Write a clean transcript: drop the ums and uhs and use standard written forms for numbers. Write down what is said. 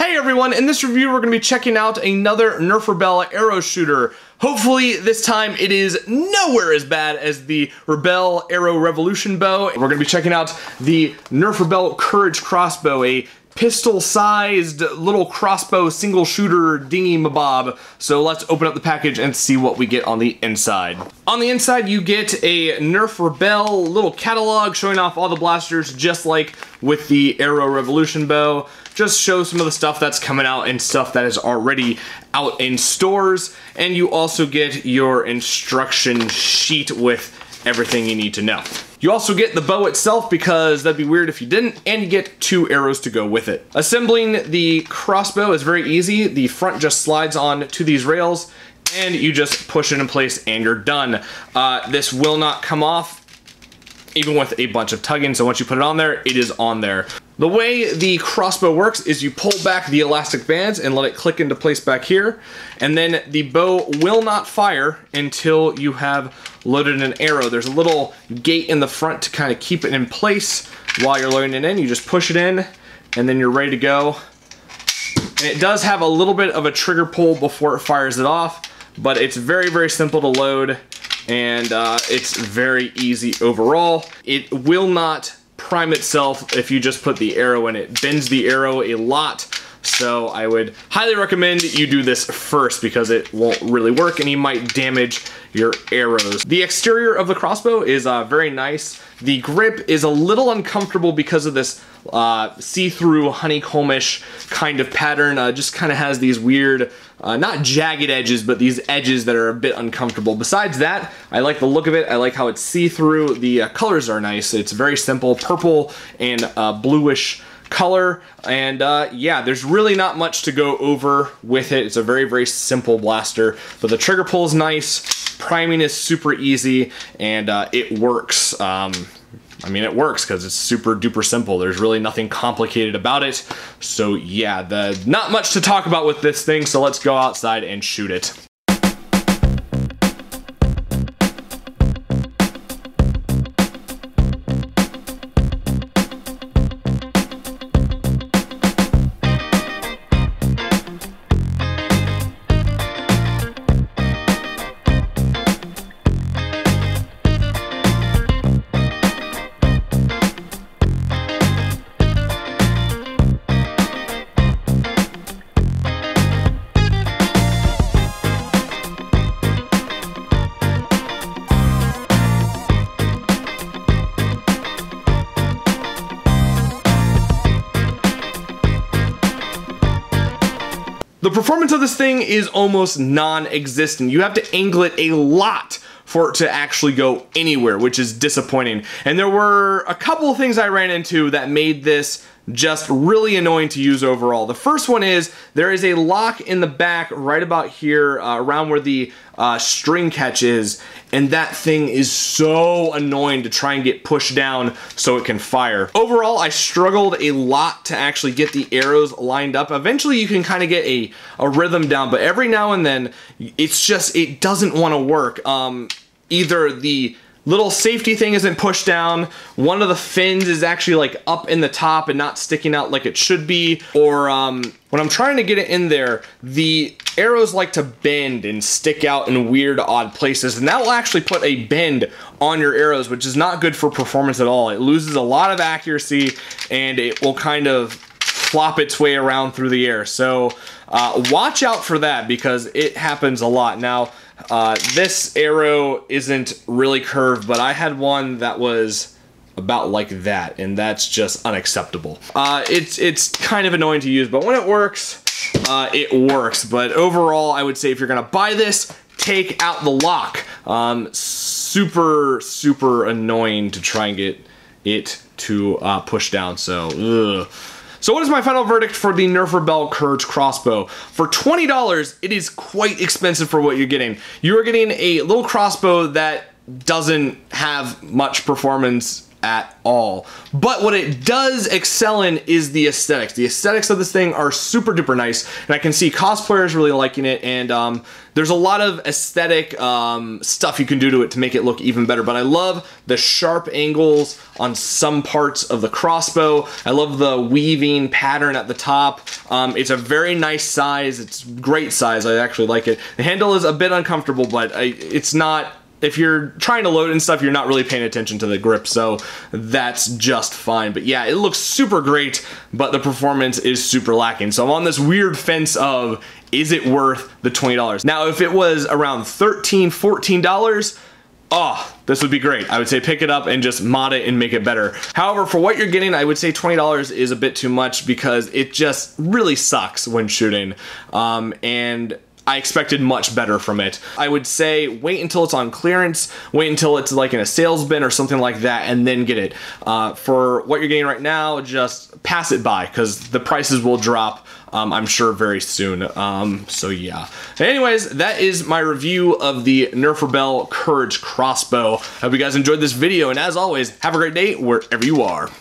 Hey everyone, in this review we're going to be checking out another Nerf Rebelle arrow shooter. Hopefully this time it is nowhere as bad as the Rebelle Arrow Revolution Bow. We're going to be checking out the Nerf Rebelle Courage Crossbow, a pistol-sized little crossbow single shooter dingy-mabob. So let's open up the package and see what we get on the inside. On the inside you get a Nerf Rebelle little catalog showing off all the blasters just like with the Arrow Revolution Bow. Just shows some of the stuff that's coming out and stuff that is already out in stores. And you also get your instruction sheet with everything you need to know. You also get the bow itself because that'd be weird if you didn't, and you get 2 arrows to go with it. Assembling the crossbow is very easy. The front just slides on to these rails and you just push it in place and you're done. This will not come off even with a bunch of tugging, so once you put it on there, it is on there. The way the crossbow works is you pull back the elastic bands and let it click into place back here, and then the bow will not fire until you have loaded an arrow. There's a little gate in the front to kind of keep it in place while you're loading it in. You just push it in, and then you're ready to go. And it does have a little bit of a trigger pull before it fires it off, but it's very, very simple to load, and it's very easy overall. It will not prime itself if you just put the arrow in. It bends the arrow a lot, so I would highly recommend you do this first because it won't really work and you might damage your arrows. The exterior of the crossbow is very nice. The grip is a little uncomfortable because of this see-through honeycombish kind of pattern. Just kind of has these weird, not jagged edges, but these edges that are a bit uncomfortable. Besides that, I like the look of it. I like how it's see-through. The colors are nice. It's very simple, purple and bluish color, and yeah, there's really not much to go over with it. It's a very, very simple blaster, but the trigger pull is nice, priming is super easy, and it works. I mean, it works because it's super duper simple. There's really nothing complicated about it. So yeah, not much to talk about with this thing, so let's go outside and shoot it. The performance of this thing is almost non-existent. You have to angle it a lot for it to actually go anywhere, which is disappointing. And there were a couple of things I ran into that made this just really annoying to use overall. The first one is there is a lock in the back right about here around where the string catch is, and that thing is so annoying to try and get pushed down so it can fire. Overall, I struggled a lot to actually get the arrows lined up. Eventually you can kind of get a rhythm down, but every now and then it's just, it doesn't want to work. Either the little safety thing isn't pushed down, one of the fins is actually like up in the top and not sticking out like it should be, or when I'm trying to get it in there, the arrows like to bend and stick out in weird, odd places, and that will actually put a bend on your arrows, which is not good for performance at all. It loses a lot of accuracy and it will kind of flop its way around through the air. So watch out for that because it happens a lot. Now, this arrow isn't really curved, but I had one that was about like that, and that's just unacceptable. It's kind of annoying to use, but when it works, it works. But overall, I would say if you're gonna buy this, take out the lock. Super, super annoying to try and get it to push down, so ugh. So what is my final verdict for the Nerf Rebelle Courage Crossbow? For $20, it is quite expensive for what you're getting. You are getting a little crossbow that doesn't have much performance at all. But what it does excel in is the aesthetics. The aesthetics of this thing are super duper nice, and I can see cosplayers really liking it, and there's a lot of aesthetic stuff you can do to it to make it look even better. But I love the sharp angles on some parts of the crossbow. I love the weaving pattern at the top. It's a very nice size. It's great size. I actually like it. The handle is a bit uncomfortable, but it's not. If you're trying to load and stuff, you're not really paying attention to the grip, so that's just fine. But yeah, it looks super great, but the performance is super lacking. So I'm on this weird fence of, is it worth the $20? Now, if it was around $13, $14, oh, this would be great. I would say pick it up and just mod it and make it better. However, for what you're getting, I would say $20 is a bit too much because it just really sucks when shooting. And I expected much better from it. I would say wait until it's on clearance, wait until it's like in a sales bin or something like that, and then get it. For what you're getting right now, just pass it by because the prices will drop, I'm sure, very soon. So yeah. Anyways, that is my review of the Nerf Rebelle Courage Crossbow. I hope you guys enjoyed this video, and as always, have a great day wherever you are.